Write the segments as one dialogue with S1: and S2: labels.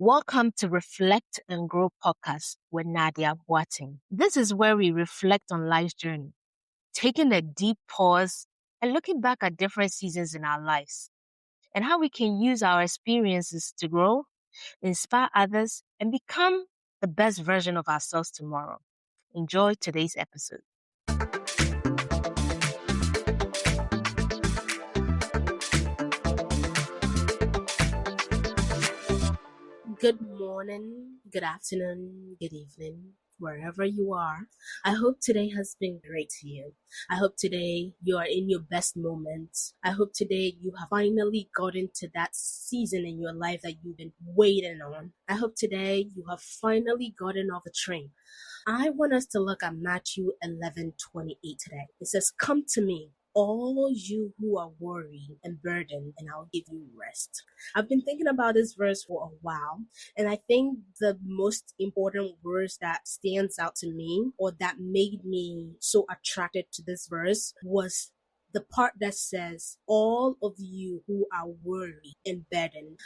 S1: Welcome to Reflect and Grow podcast with Naydia Boateng. This is where we reflect on life's journey, taking a deep pause and looking back at different seasons in our lives and how we can use our experiences to grow, inspire others, and become the best version of ourselves tomorrow. Enjoy today's episode. Good morning, good afternoon, good evening, wherever you are. I hope today has been great to you. I hope today you are in your best moments. I hope today you have finally gotten to that season in your life that you've been waiting on. I hope today you have finally gotten off the train. I want us to look at Matthew 11:28 today. It says, "Come to me, all you who are worried and burdened, and I'll give you rest." I've been thinking about this verse for a while, and I think the most important verse that stands out to me or that made me so attracted to this verse was the part that says, "All of you who are worried and burdened."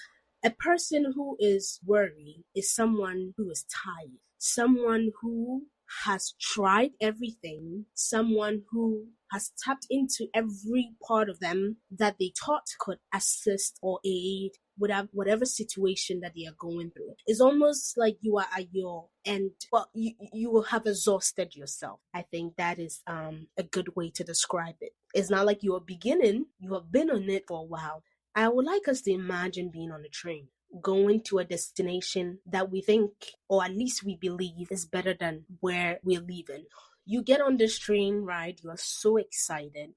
S1: A person who is worried is someone who is tired, someone who has tried everything, someone who has tapped into every part of them that they thought could assist or aid whatever situation that they are going through. It's almost like you are at your end. Well, you will have exhausted yourself. I think that is a good way to describe it. It's not like you are beginning, you have been on it for a while. I would like us to imagine being on a train, going to a destination that we think, or at least we believe, is better than where we're leaving. You get on this train ride, you are so excited.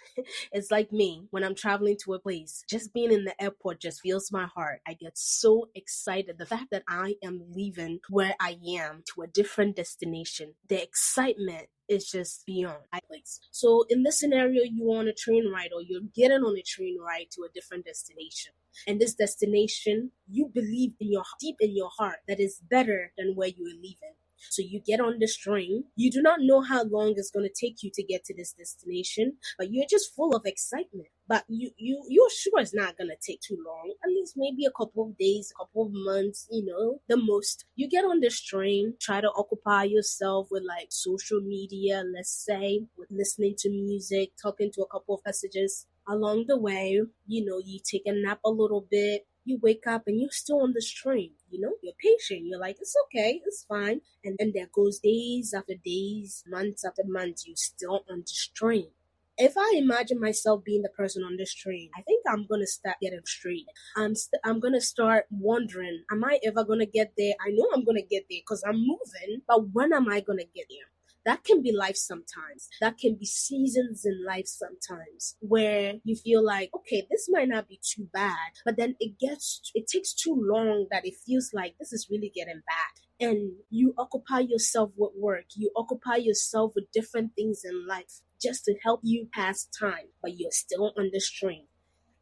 S1: It's like me when I'm traveling to a place. Just being in the airport just fills my heart. I get so excited. The fact that I am leaving where I am to a different destination, the excitement is just beyond my place. So in this scenario, you're on a train ride or you're getting on a train ride to a different destination. And this destination, you believe deep in your heart that is better than where you are leaving. So you get on this train. You do not know how long it's going to take you to get to this destination, but you're just full of excitement. But you're sure it's not going to take too long. At least maybe a couple of days, a couple of months, the most. You get on this train, try to occupy yourself with like social media, let's say, with listening to music, talking to a couple of messages. Along the way, you take a nap a little bit. You wake up and you're still on this train, you're patient. You're like, it's okay, it's fine. And there goes days after days, months after months, you're still on this train. If I imagine myself being the person on this train, I think I'm going to start getting frustrated. I'm going to start wondering, am I ever going to get there? I know I'm going to get there because I'm moving, but when am I going to get there? That can be life sometimes. That can be seasons in life sometimes where you feel like, okay, this might not be too bad, but then it takes too long that it feels like this is really getting bad. And you occupy yourself with work. You occupy yourself with different things in life just to help you pass time, but you're still on this train.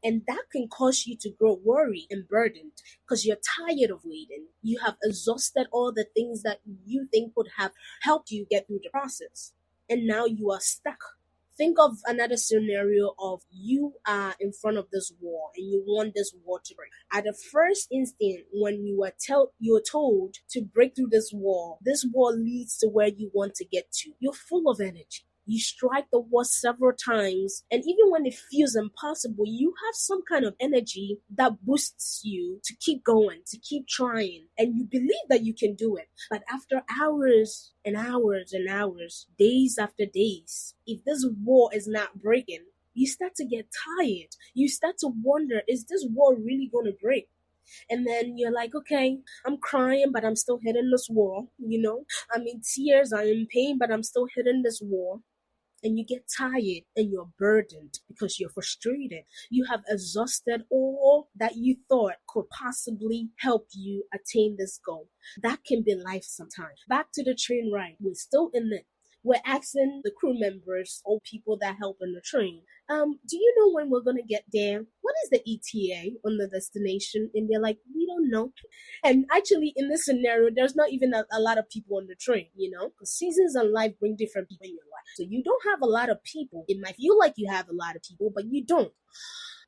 S1: And that can cause you to grow worried and burdened because you're tired of waiting. You have exhausted all the things that you think would have helped you get through the process. And now you are stuck. Think of another scenario of you are in front of this wall and you want this wall to break. At the first instant when you are told to break through this wall leads to where you want to get to. You're full of energy. You strike the wall several times, and even when it feels impossible, you have some kind of energy that boosts you to keep going, to keep trying, and you believe that you can do it. But after hours and hours and hours, days after days, if this wall is not breaking, you start to get tired. You start to wonder, is this wall really going to break? And then you're like, okay, I'm crying, but I'm still hitting this wall, I'm in tears, I'm in pain, but I'm still hitting this wall. And you get tired and you're burdened because you're frustrated. You have exhausted all that you thought could possibly help you attain this goal. That can be life sometimes. Back to the train ride. We're still in it. We're asking the crew members or people that help on the train, do you know when we're going to get there? What is the ETA on the destination? And they're like, we don't know. And actually, in this scenario, there's not even a lot of people on the train, because seasons in life bring different people in your life. So you don't have a lot of people. It might feel like you have a lot of people, but you don't.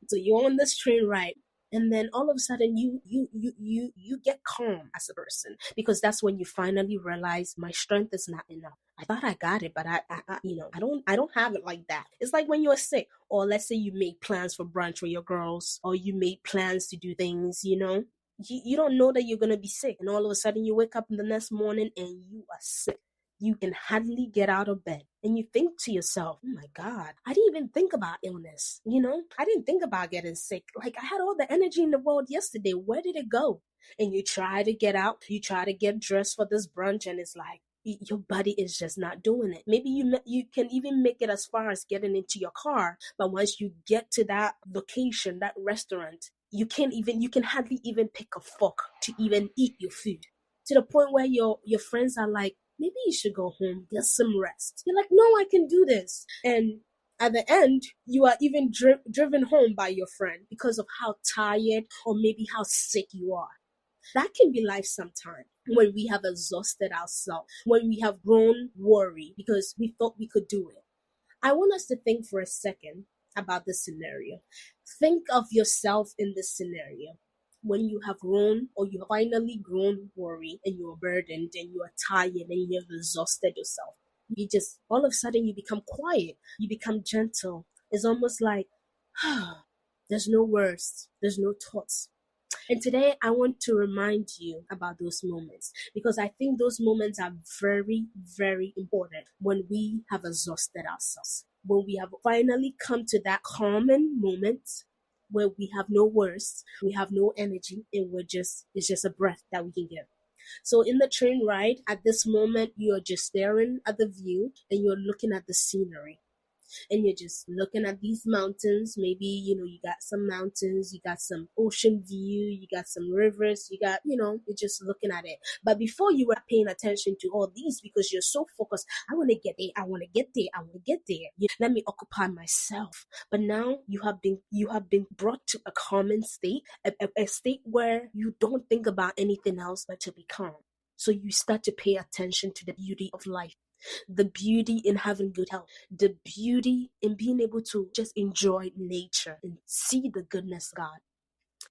S1: So you're on this train ride. And then all of a sudden you get calm as a person, because that's when you finally realize my strength is not enough. I thought I got it, but I don't have it like that. It's like when you're sick, or let's say you make plans for brunch with your girls, or you make plans to do things, you don't know that you're gonna be sick, and all of a sudden you wake up in the next morning and you are sick. You can hardly get out of bed, and you think to yourself, oh my God, I didn't even think about illness. I didn't think about getting sick. Like, I had all the energy in the world yesterday. Where did it go? And you try to get out, you try to get dressed for this brunch, and it's like your body is just not doing it. Maybe you can even make it as far as getting into your car, but once you get to that location, that restaurant, you can hardly even pick a fork to even eat your food, to the point where your friends are like, maybe you should go home, get some rest. You're like, no, I can do this. And at the end, you are even driven home by your friend because of how tired or maybe how sick you are. That can be life sometimes, when we have exhausted ourselves, when we have grown worried because we thought we could do it. I want us to think for a second about this scenario. Think of yourself in this scenario when you have grown, or you have finally grown worried, and you're burdened and you are tired and you've exhausted yourself. You just, all of a sudden, you become quiet, you become gentle. It's almost like, there's no words, there's no thoughts. And today I want to remind you about those moments, because I think those moments are very, very important when we have exhausted ourselves, when we have finally come to that common moment where we have no words, we have no energy, and it's just a breath that we can get. So in the train ride, at this moment, you're just staring at the view and you're looking at the scenery, and you're just looking at these mountains. Maybe, you got some mountains, you got some ocean view, you got some rivers, you're just looking at it. But before, you were paying attention to all these because you're so focused. I want to get there, I want to get there, I want to get there. Let me occupy myself. But now you have been brought to a common state, a state where you don't think about anything else but to be calm. So you start to pay attention to the beauty of life, the beauty in having good health, the beauty in being able to just enjoy nature and see the goodness of God.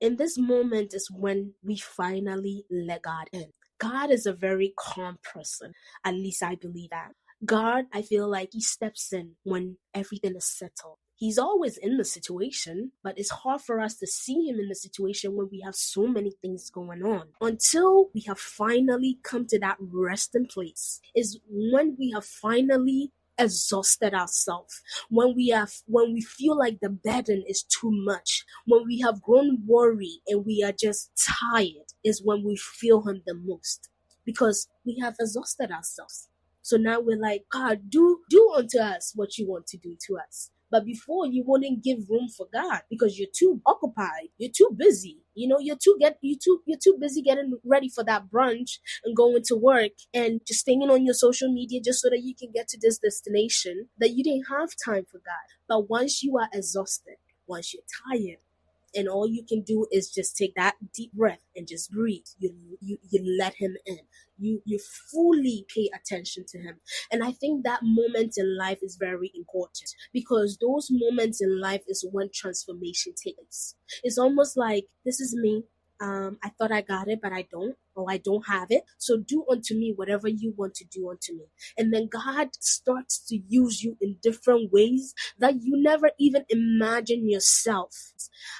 S1: In this moment is when we finally let God in. God is a very calm person. At least I believe that. God, I feel like he steps in when everything is settled. He's always in the situation, but it's hard for us to see him in the situation when we have so many things going on. Until we have finally come to that resting place is when we have finally exhausted ourselves, when we feel like the burden is too much, when we have grown worried and we are just tired, is when we feel him the most, because we have exhausted ourselves. So now we're like, God, do unto us what you want to do to us. But before, you wouldn't give room for God because you're too occupied, you're too busy. You're too busy getting ready for that brunch and going to work and just staying on your social media just so that you can get to this destination, that you didn't have time for God. But once you are exhausted, once you're tired, and all you can do is just take that deep breath and just breathe. You let him in. You fully pay attention to him. And I think that moment in life is very important, because those moments in life is when transformation takes place. It's almost like, this is me. I thought I got it, but I don't, or I don't have it. So do unto me whatever you want to do unto me. And then God starts to use you in different ways that you never even imagine yourself.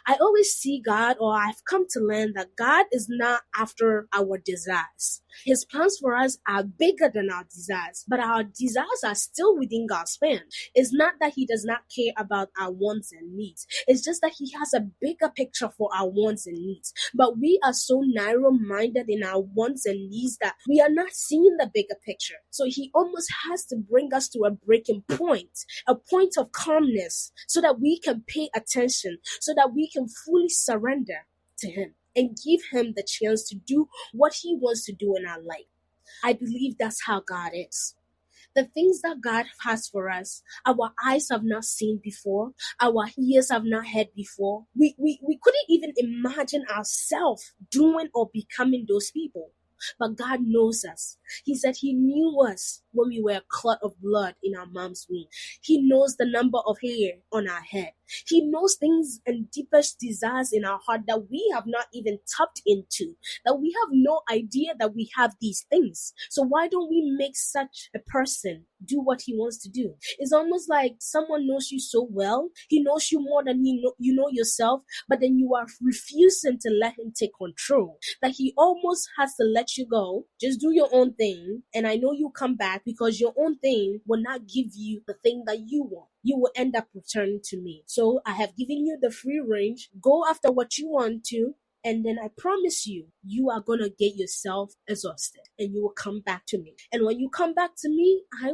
S1: I always see God, or I've come to learn that God is not after our desires. His plans for us are bigger than our desires, but our desires are still within God's span. It's not that he does not care about our wants and needs. It's just that he has a bigger picture for our wants and needs. But we are so narrow-minded in our wants and needs that we are not seeing the bigger picture. So he almost has to bring us to a breaking point, a point of calmness, so that we can pay attention, so that we can fully surrender to him and give him the chance to do what he wants to do in our life. I believe that's how God is. The things that God has for us, our eyes have not seen before, our ears have not heard before. We couldn't even imagine ourselves doing or becoming those people. But God knows us. He said he knew us when we were a clot of blood in our mom's womb. He knows the number of hair on our head. He knows things and deepest desires in our heart that we have not even tapped into, that we have no idea that we have these things. So why don't we make such a person do what he wants to do? It's almost like someone knows you so well. He knows you more than you know yourself, but then you are refusing to let him take control. That he almost has to let you go. Just do your own thing. And I know you come back because your own thing will not give you the thing that you want. You will end up returning to me. So I have given you the free range. Go after what you want to. And then I promise you, you are going to get yourself exhausted and you will come back to me. And when you come back to me, I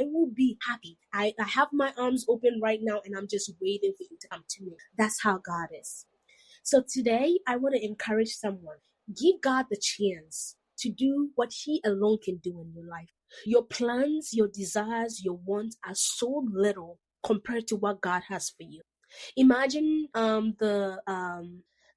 S1: will be happy. I have my arms open right now and I'm just waiting for you to come to me. That's how God is. So today, I want to encourage someone. Give God the chance to do what he alone can do in your life. Your plans, your desires, your wants are so little compared to what God has for you. Imagine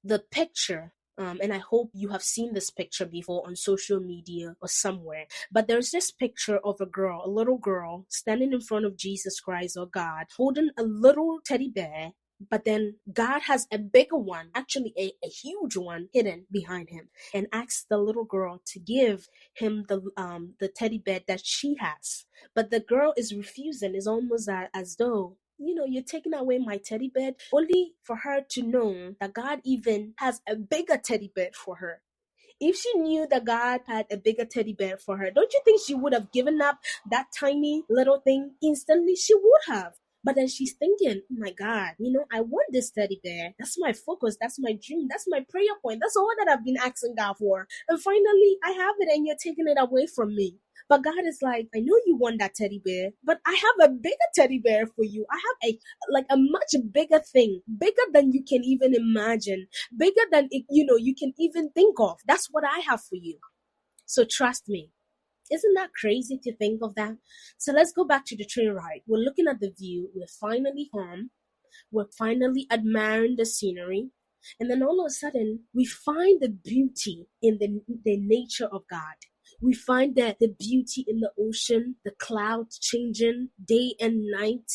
S1: the picture, and I hope you have seen this picture before on social media or somewhere. But there's this picture of a little girl, standing in front of Jesus Christ or God, holding a little teddy bear. But then God has a bigger one, actually a huge one hidden behind him, and asks the little girl to give him the teddy bear that she has. But the girl is refusing. It's almost as though, you're taking away my teddy bear, only for her to know that God even has a bigger teddy bear for her. If she knew that God had a bigger teddy bear for her, don't you think she would have given up that tiny little thing instantly? She would have. But then she's thinking, oh my God, I want this teddy bear. That's my focus. That's my dream. That's my prayer point. That's all that I've been asking God for. And finally, I have it and you're taking it away from me. But God is like, I know you want that teddy bear, but I have a bigger teddy bear for you. I have a much bigger thing, bigger than you can even imagine, bigger than you can even think of. That's what I have for you. So trust me. Isn't that crazy to think of that? So let's go back to the train ride. We're looking at the view. We're finally home. We're finally admiring the scenery. And then all of a sudden, we find the beauty in the nature of God. We find that the beauty in the ocean, the clouds changing day and night.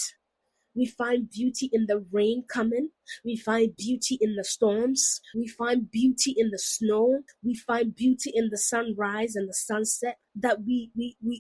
S1: We find beauty in the rain coming. We find beauty in the storms. We find beauty in the snow. We find beauty in the sunrise and the sunset. That we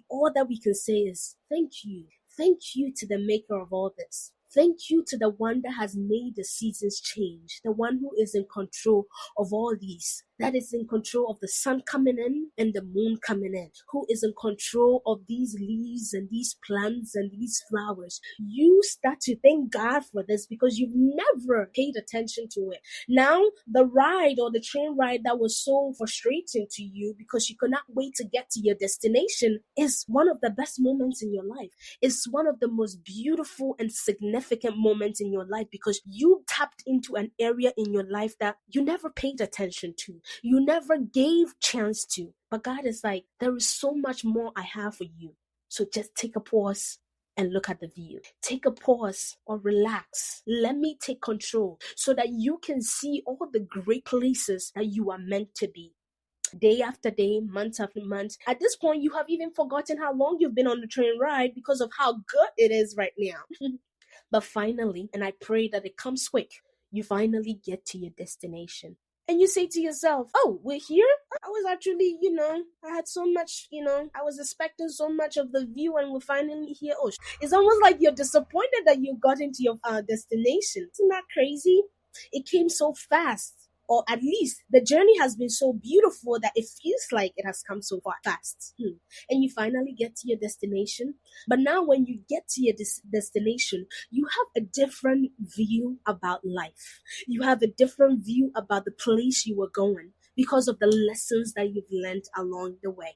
S1: all that we can say is thank you. Thank you to the maker of all this. Thank you to the one that has made the seasons change, the one who is in control of all these, that is in control of the sun coming in and the moon coming in, who is in control of these leaves and these plants and these flowers. You start to thank God for this because you've never paid attention to it. Now, the ride or the train ride that was so frustrating to you because you could not wait to get to your destination is one of the best moments in your life. It's one of the most beautiful and significant moments in your life because you tapped into an area in your life that you never paid attention to. You never gave chance to. But God is like, there is so much more I have for you. So just take a pause and look at the view. Take a pause or relax. Let me take control so that you can see all the great places that you are meant to be. Day after day, month after month. At this point, you have even forgotten how long you've been on the train ride because of how good it is right now. But finally, and I pray that it comes quick, you finally get to your destination. And you say to yourself, oh, we're here? I was actually, I had so much, I was expecting so much of the view and we're finally here. Oh, it's almost like you're disappointed that you got into your destination. Isn't that crazy? It came so fast. Or at least the journey has been so beautiful that it feels like it has come so far fast. And you finally get to your destination. But now when you get to your destination, you have a different view about life. You have a different view about the place you were going because of the lessons that you've learned along the way.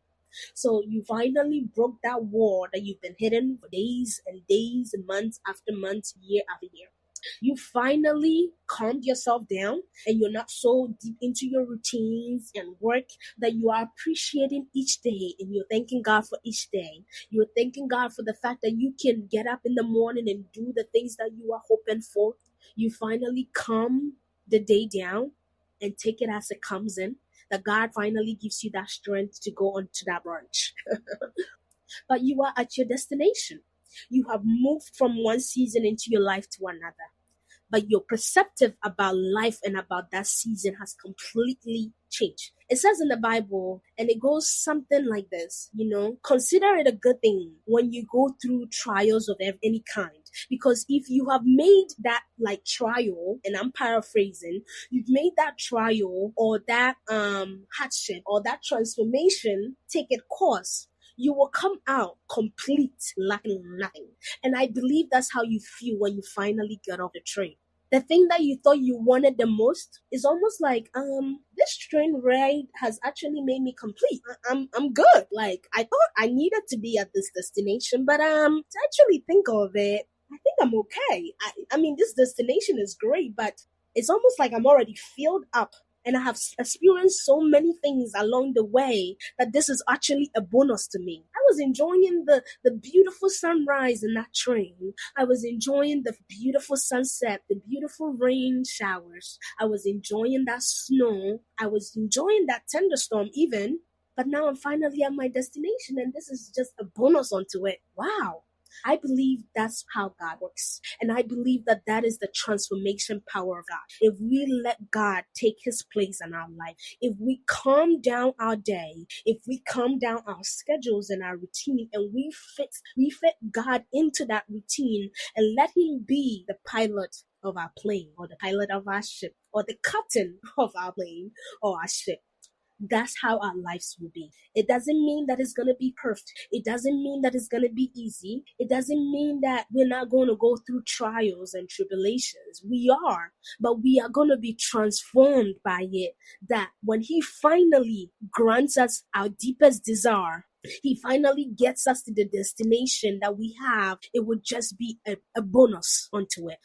S1: So you finally broke that wall that you've been hidden for days and days, months after months, year after year. You finally calmed yourself down and you're not so deep into your routines and work that you are appreciating each day and you're thanking God for each day. You're thanking God for the fact that you can get up in the morning and do the things that you are hoping for. You finally calm the day down and take it as it comes in. That God finally gives you that strength to go on to that brunch. But you are at your destination. You have moved from one season into your life to another. but your perceptive about life and about that season has completely changed. It says in the Bible, and it goes something like this, consider it a good thing when you go through trials of any kind. Because if you have made that like trial, and I'm paraphrasing, you've made that trial or that hardship or that transformation take its course, you will come out complete, lacking nothing. And I believe that's how you feel when you finally get off the train. The thing that you thought you wanted the most is almost like, this train ride has actually made me complete. I'm good. Like, I thought I needed to be at this destination, but to actually think of it, I think I'm okay. I mean, this destination is great, but it's almost like I'm already filled up. And I have experienced so many things along the way that this is actually a bonus to me. I was enjoying the beautiful sunrise in that train. I was enjoying the beautiful sunset, the beautiful rain showers. I was enjoying that snow. I was enjoying that thunderstorm even. But now I'm finally at my destination, and this is just a bonus onto it. Wow. I believe that's how God works. And I believe that that is the transformation power of God. If we let God take his place in our life, if we calm down our day, if we calm down our schedules and our routine, and we fit God into that routine and let him be the pilot of our plane, or the pilot of our ship, or the captain of our plane or our ship, that's how our lives will be. It doesn't mean that it's going to be perfect. It doesn't mean that it's going to be easy. It doesn't mean that we're not going to go through trials and tribulations. We are, but we are going to be transformed by it. That when he finally grants us our deepest desire, he finally gets us to the destination that we have, it would just be a bonus onto it.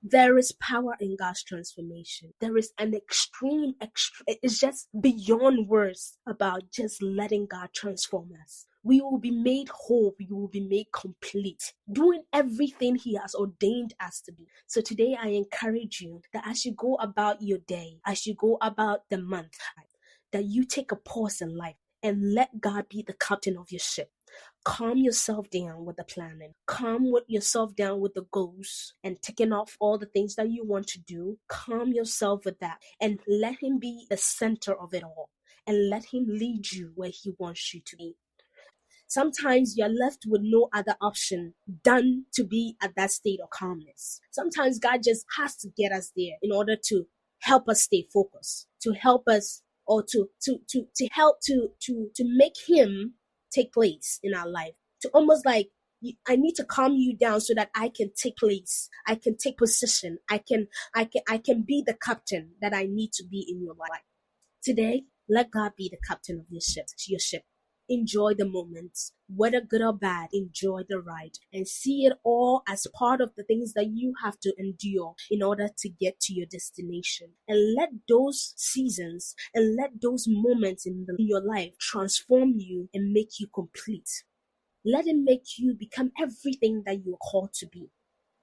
S1: There is power in God's transformation. There is an extreme, it's just beyond words about just letting God transform us. We will be made whole. We will be made complete, doing everything he has ordained us to be. So today I encourage you that as you go about your day, as you go about the month, that you take a pause in life and let God be the captain of your ship. Calm yourself down with the planning. Calm yourself down with the goals and ticking off all the things that you want to do. Calm yourself with that and let him be the center of it all. And let him lead you where he wants you to be. Sometimes you're left with no other option than to be at that state of calmness. Sometimes God just has to get us there in order to help us stay focused, to help us, or to help to make him take place in our life. To almost like, I need to calm you down so that I can take place. I can take position. I can be the captain that I need to be in your life. Today, let God be the captain of your ship. Enjoy the moments, whether good or bad. Enjoy the ride and see it all as part of the things that you have to endure in order to get to your destination. And let those seasons and let those moments in your life transform you and make you complete. Let it make you become everything that you are called to be.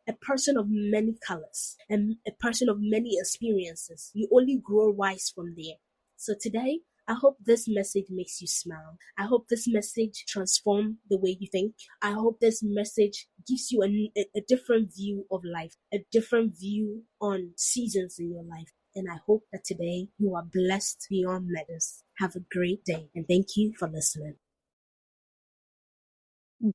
S1: A person of many colors and a person of many experiences. You only grow wise from there. So today, I hope this message makes you smile. I hope this message transforms the way you think. I hope this message gives you a different view of life, a different view on seasons in your life. And I hope that today you are blessed beyond measures. Have a great day, and thank you for listening.